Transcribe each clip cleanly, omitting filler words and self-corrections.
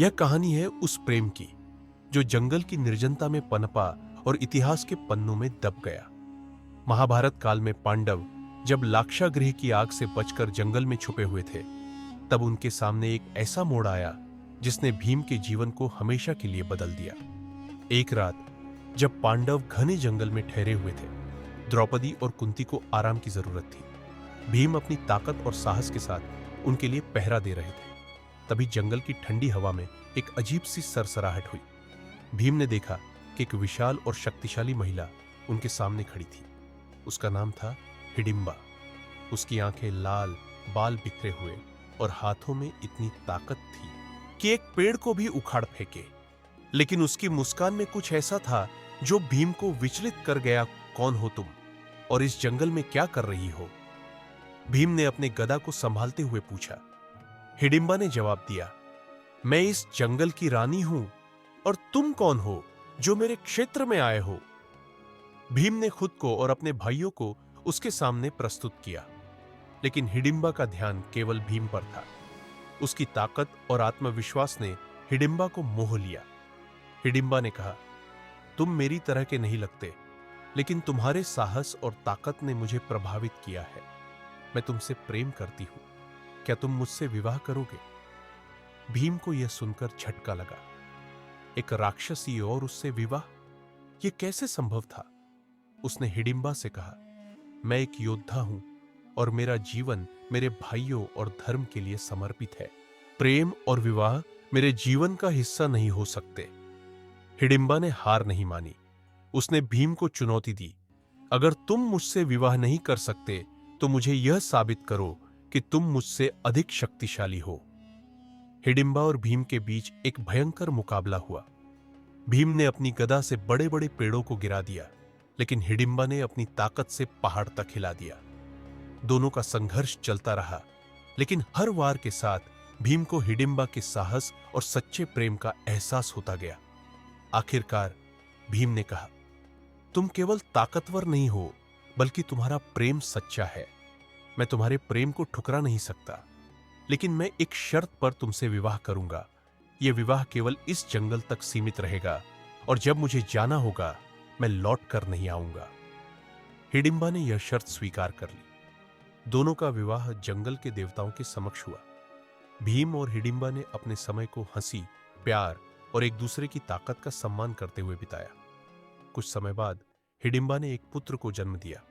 यह कहानी है उस प्रेम की जो जंगल की निर्जनता में पनपा और इतिहास के पन्नों में दब गया। महाभारत काल में पांडव जब लाक्षागृह की आग से बचकर जंगल में छुपे हुए थे, तब उनके सामने एक ऐसा मोड़ आया जिसने भीम के जीवन को हमेशा के लिए बदल दिया। एक रात जब पांडव घने जंगल में ठहरे हुए थे, द्रौपदी और कुंती को आराम की जरूरत थी। भीम अपनी ताकत और साहस के साथ उनके लिए पहरा दे रहे थे। तभी जंगल की ठंडी हवा में एक अजीब सी सरसराहट हुई। भीम ने देखा कि एक विशाल और शक्तिशाली महिला उनके सामने खड़ी थी। उसका नाम था हिडिंबा। उसकी आंखें लाल, बाल बिखरे हुए और हाथों में इतनी ताकत थी कि एक पेड़ को भी उखाड़ फेंके। लेकिन उसकी मुस्कान में कुछ ऐसा था जो भीम को विचलित कर गया। कौन हो तुम और इस जंगल में क्या कर रही हो? भीम ने अपने गदा को संभालते हुए पूछा। हिडिंबा ने जवाब दिया, मैं इस जंगल की रानी हूं और तुम कौन हो जो मेरे क्षेत्र में आए हो? भीम ने खुद को और अपने भाइयों को उसके सामने प्रस्तुत किया, लेकिन हिडिंबा का ध्यान केवल भीम पर था। उसकी ताकत और आत्मविश्वास ने हिडिंबा को मोह लिया। हिडिंबा ने कहा, तुम मेरी तरह के नहीं लगते, लेकिन तुम्हारे साहस और ताकत ने मुझे प्रभावित किया है। मैं तुमसे प्रेम करती हूं। क्या तुम मुझसे विवाह करोगे? भीम को यह सुनकर झटका लगा। एक राक्षसी और उससे विवाह, यह कैसे संभव था? उसने हिडिंबा से कहा, मैं एक योद्धा हूं और मेरा जीवन मेरे भाइयों और धर्म के लिए समर्पित है। प्रेम और विवाह मेरे जीवन का हिस्सा नहीं हो सकते। हिडिंबा ने हार नहीं मानी। उसने भीम को चुनौती दी, अगर तुम मुझसे विवाह नहीं कर सकते तो मुझे यह साबित करो कि तुम मुझसे अधिक शक्तिशाली हो। हिडिंबा और भीम के बीच एक भयंकर मुकाबला हुआ। भीम ने अपनी गदा से बड़े बड़े पेड़ों को गिरा दिया, लेकिन हिडिंबा ने अपनी ताकत से पहाड़ तक हिला दिया। दोनों का संघर्ष चलता रहा, लेकिन हर वार के साथ भीम को हिडिंबा के साहस और सच्चे प्रेम का एहसास होता गया। आखिरकार भीम ने कहा, तुम केवल ताकतवर नहीं हो, बल्कि तुम्हारा प्रेम सच्चा है। मैं तुम्हारे प्रेम को ठुकरा नहीं सकता, लेकिन मैं एक शर्त पर तुमसे विवाह करूंगा। यह विवाह केवल इस जंगल तक सीमित रहेगा और जब मुझे जाना होगा मैं लौट कर नहीं आऊंगा। हिडिंबा ने यह शर्त स्वीकार कर ली। दोनों का विवाह जंगल के देवताओं के समक्ष हुआ। भीम और हिडिंबा ने अपने समय को हंसी, प्यार और एक दूसरे की ताकत का सम्मान करते हुए बिताया। कुछ समय बाद हिडिंबा ने एक पुत्र को जन्म दिया,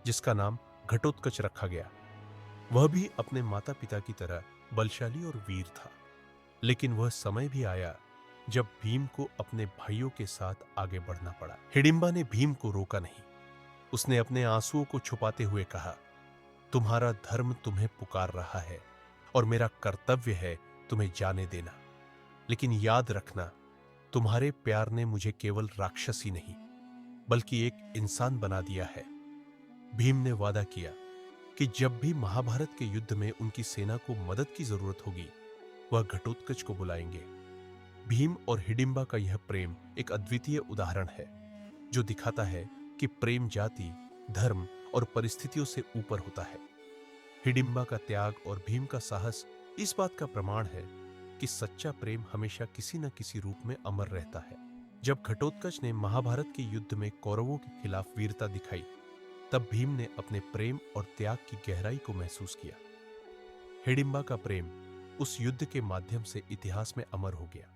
जिसका नाम घटोत्कच रखा गया। वह भी अपने माता पिता की तरह बलशाली और वीर था। लेकिन वह समय भी आया जब भीम को अपने भाइयों के साथ आगे बढ़ना पड़ा। हिडिंबा ने भीम को रोका नहीं। उसने अपने आंसुओं को छुपाते हुए कहा, तुम्हारा धर्म तुम्हें पुकार रहा है और मेरा कर्तव्य है तुम्हें जाने देना। लेकिन याद रखना, तुम्हारे प्यार ने मुझे केवल राक्षसी नहीं बल्कि एक इंसान बना दिया है। भीम ने वादा किया कि जब भी महाभारत के युद्ध में उनकी सेना को मदद की जरूरत होगी, वह घटोत्कच को बुलाएंगे। भीम और हिडिंबा का यह प्रेम एक अद्वितीय उदाहरण है, जो दिखाता है कि प्रेम जाति, धर्म और परिस्थितियों से ऊपर होता है। हिडिंबा का त्याग और भीम का साहस इस बात का प्रमाण है कि सच्चा प्रेम हमेशा किसी न किसी रूप में अमर रहता है। जब घटोत्कच ने महाभारत के युद्ध में कौरवों के खिलाफ वीरता दिखाई, तब भीम ने अपने प्रेम और त्याग की गहराई को महसूस किया। हिडिंबा का प्रेम उस युद्ध के माध्यम से इतिहास में अमर हो गया।